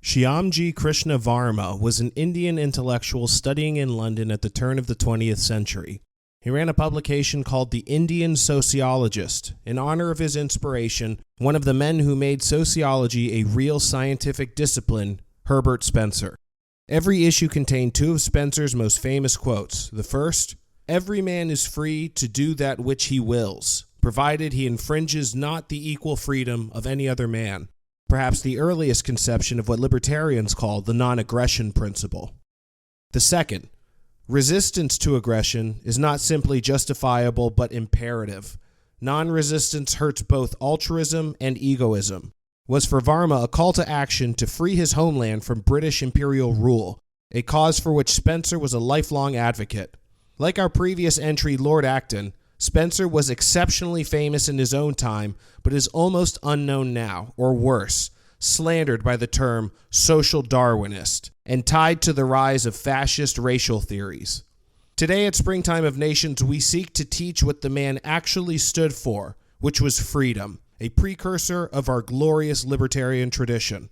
Shyamji Krishna Varma was an Indian intellectual studying in London at the turn of the 20th century. He ran a publication called The Indian Sociologist, in honor of his inspiration, one of the men who made sociology a real scientific discipline, Herbert Spencer. Every issue contained two of Spencer's most famous quotes. The first, "Every man is free to do that which he wills, provided he infringes not the equal freedom of any other man," perhaps the earliest conception of what libertarians call the non-aggression principle. The second, "Resistance to aggression is not simply justifiable but imperative. Non-resistance hurts both altruism and egoism," was for Varma a call to action to free his homeland from British imperial rule, a cause for which Spencer was a lifelong advocate. Like our previous entry, Lord Acton, Spencer was exceptionally famous in his own time, but is almost unknown now, or worse, slandered by the term social Darwinist, and tied to the rise of fascist racial theories. Today at Springtime of Nations, we seek to teach what the man actually stood for, which was freedom, a precursor of our glorious libertarian tradition.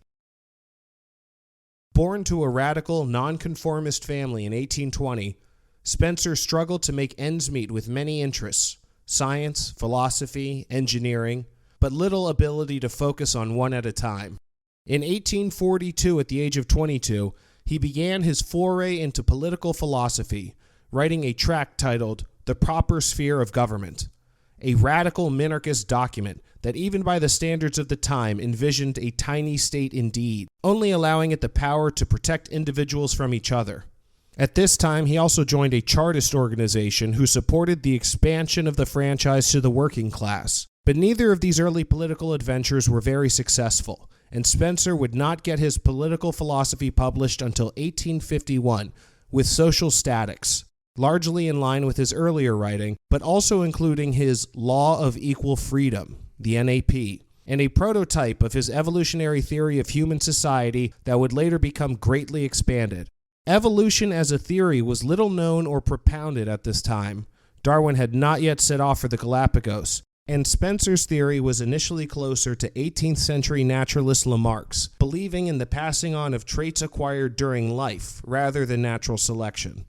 Born to a radical, nonconformist family in 1820, Spencer struggled to make ends meet with many interests: science, philosophy, engineering, but little ability to focus on one at a time. In 1842, at the age of 22, he began his foray into political philosophy, writing a tract titled The Proper Sphere of Government, a radical minarchist document that even by the standards of the time envisioned a tiny state indeed, only allowing it the power to protect individuals from each other. At this time, he also joined a Chartist organization who supported the expansion of the franchise to the working class. But neither of these early political adventures were very successful, and Spencer would not get his political philosophy published until 1851 with Social Statics, largely in line with his earlier writing, but also including his Law of Equal Freedom, the NAP, and a prototype of his evolutionary theory of human society that would later become greatly expanded. Evolution as a theory was little known or propounded at this time. Darwin had not yet set off for the Galapagos, and Spencer's theory was initially closer to 18th century naturalist Lamarck's, believing in the passing on of traits acquired during life rather than natural selection.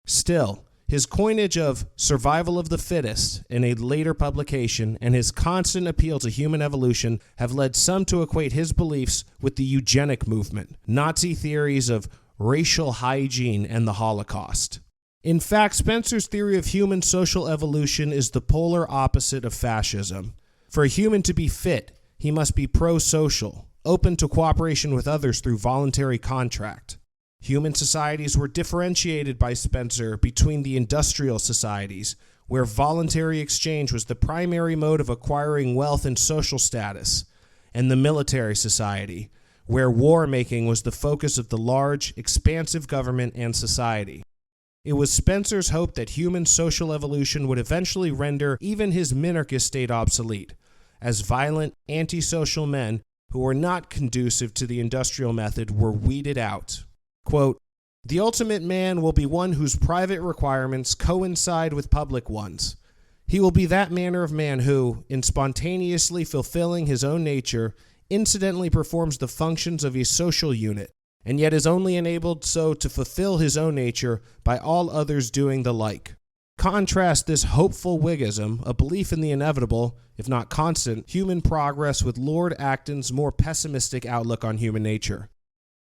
Still, his coinage of survival of the fittest in a later publication and his constant appeal to human evolution have led some to equate his beliefs with the eugenic movement, Nazi theories of racial hygiene, and the Holocaust. In fact, Spencer's theory of human social evolution is the polar opposite of fascism. For a human to be fit, he must be pro-social, open to cooperation with others through voluntary contract. Human societies were differentiated by Spencer between the industrial societies, where voluntary exchange was the primary mode of acquiring wealth and social status, and the military society, where war-making was the focus of the large, expansive government and society. It was Spencer's hope that human social evolution would eventually render even his minarchist state obsolete, as violent, antisocial men who were not conducive to the industrial method were weeded out. Quote, "The ultimate man will be one whose private requirements coincide with public ones. He will be that manner of man who, in spontaneously fulfilling his own nature, incidentally performs the functions of a social unit, and yet is only enabled so to fulfill his own nature by all others doing the like." Contrast this hopeful Whiggism, a belief in the inevitable, if not constant, human progress with Lord Acton's more pessimistic outlook on human nature.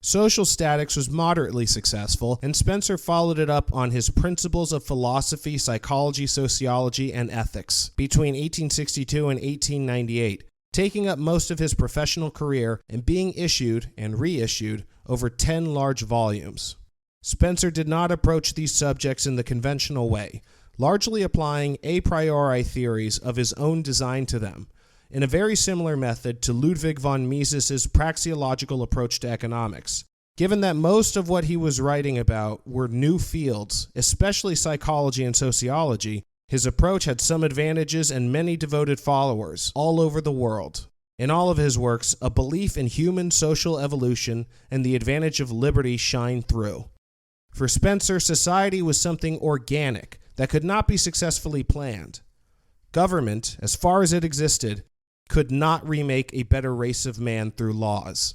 Social Statics was moderately successful, and Spencer followed it up on his Principles of Philosophy, Psychology, Sociology, and Ethics between 1862 and 1898, taking up most of his professional career and being issued and reissued over 10 large volumes. Spencer did not approach these subjects in the conventional way, largely applying a priori theories of his own design to them, in a very similar method to Ludwig von Mises's praxeological approach to economics. Given that most of what he was writing about were new fields, especially psychology and sociology, his approach had some advantages and many devoted followers all over the world. In all of his works, a belief in human social evolution and the advantage of liberty shine through. For Spencer, society was something organic that could not be successfully planned. Government, as far as it existed, could not remake a better race of man through laws.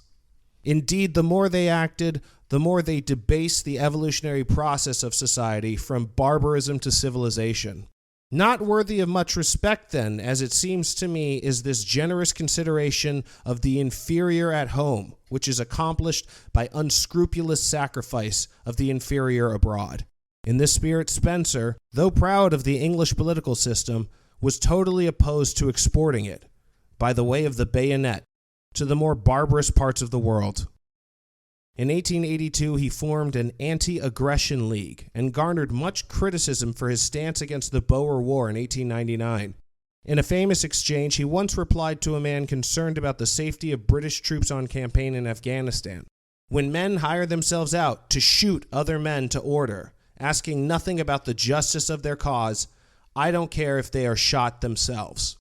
Indeed, the more they acted, the more they debased the evolutionary process of society from barbarism to civilization. Not worthy of much respect, then, as it seems to me, is this generous consideration of the inferior at home, which is accomplished by unscrupulous sacrifice of the inferior abroad. In this spirit, Spencer, though proud of the English political system, was totally opposed to exporting it, by the way of the bayonet, to the more barbarous parts of the world. In 1882, he formed an anti-aggression league and garnered much criticism for his stance against the Boer War in 1899. In a famous exchange, he once replied to a man concerned about the safety of British troops on campaign in Afghanistan. "When men hire themselves out to shoot other men to order, asking nothing about the justice of their cause, I don't care if they are shot themselves."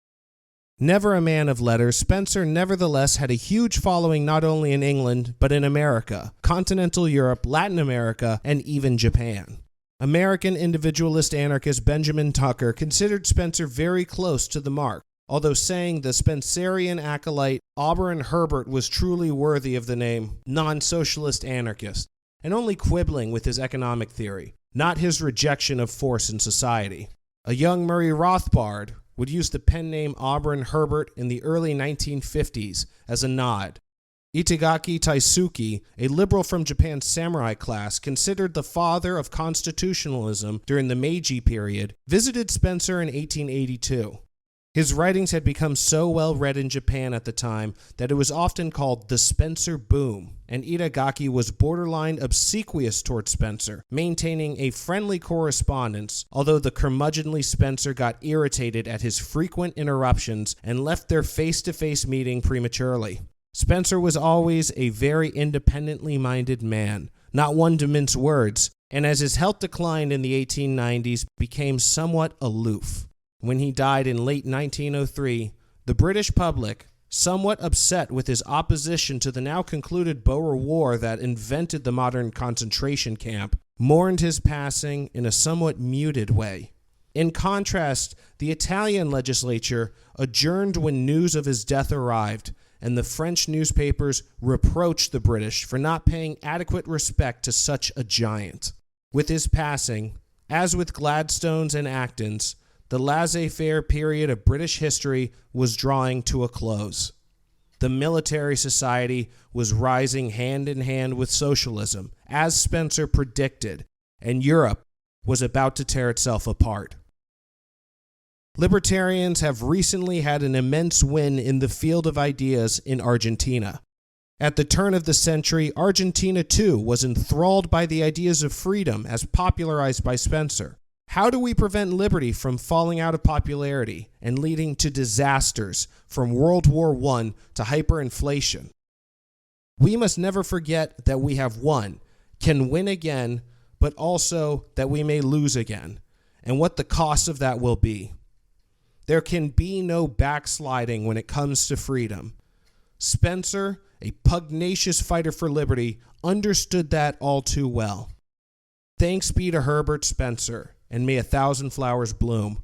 Never a man of letters, Spencer nevertheless had a huge following not only in England, but in America, continental Europe, Latin America, and even Japan. American individualist anarchist Benjamin Tucker considered Spencer very close to the mark, although saying the Spencerian acolyte Auburn Herbert was truly worthy of the name non-socialist anarchist, and only quibbling with his economic theory, not his rejection of force in society. A young Murray Rothbard would use the pen name Auburn Herbert in the early 1950s as a nod. Itagaki Taisuke, a liberal from Japan's samurai class, considered the father of constitutionalism during the Meiji period, visited Spencer in 1882. His writings had become so well read in Japan at the time that it was often called the Spencer boom, and Itagaki was borderline obsequious toward Spencer, maintaining a friendly correspondence, although the curmudgeonly Spencer got irritated at his frequent interruptions and left their face-to-face meeting prematurely. Spencer was always a very independently minded man, not one to mince words, and as his health declined in the 1890s, became somewhat aloof. When he died in late 1903, the British public, somewhat upset with his opposition to the now concluded Boer War that invented the modern concentration camp, mourned his passing in a somewhat muted way. In contrast, the Italian legislature adjourned when news of his death arrived, and the French newspapers reproached the British for not paying adequate respect to such a giant. With his passing, as with Gladstone's and Acton's, the laissez-faire period of British history was drawing to a close. The military society was rising hand in hand with socialism, as Spencer predicted, and Europe was about to tear itself apart. Libertarians have recently had an immense win in the field of ideas in Argentina. At the turn of the century, Argentina too was enthralled by the ideas of freedom as popularized by Spencer. How do we prevent liberty from falling out of popularity and leading to disasters from World War I to hyperinflation? We must never forget that we have won, can win again, but also that we may lose again, and what the cost of that will be. There can be no backsliding when it comes to freedom. Spencer, a pugnacious fighter for liberty, understood that all too well. Thanks be to Herbert Spencer, and may 1,000 flowers bloom.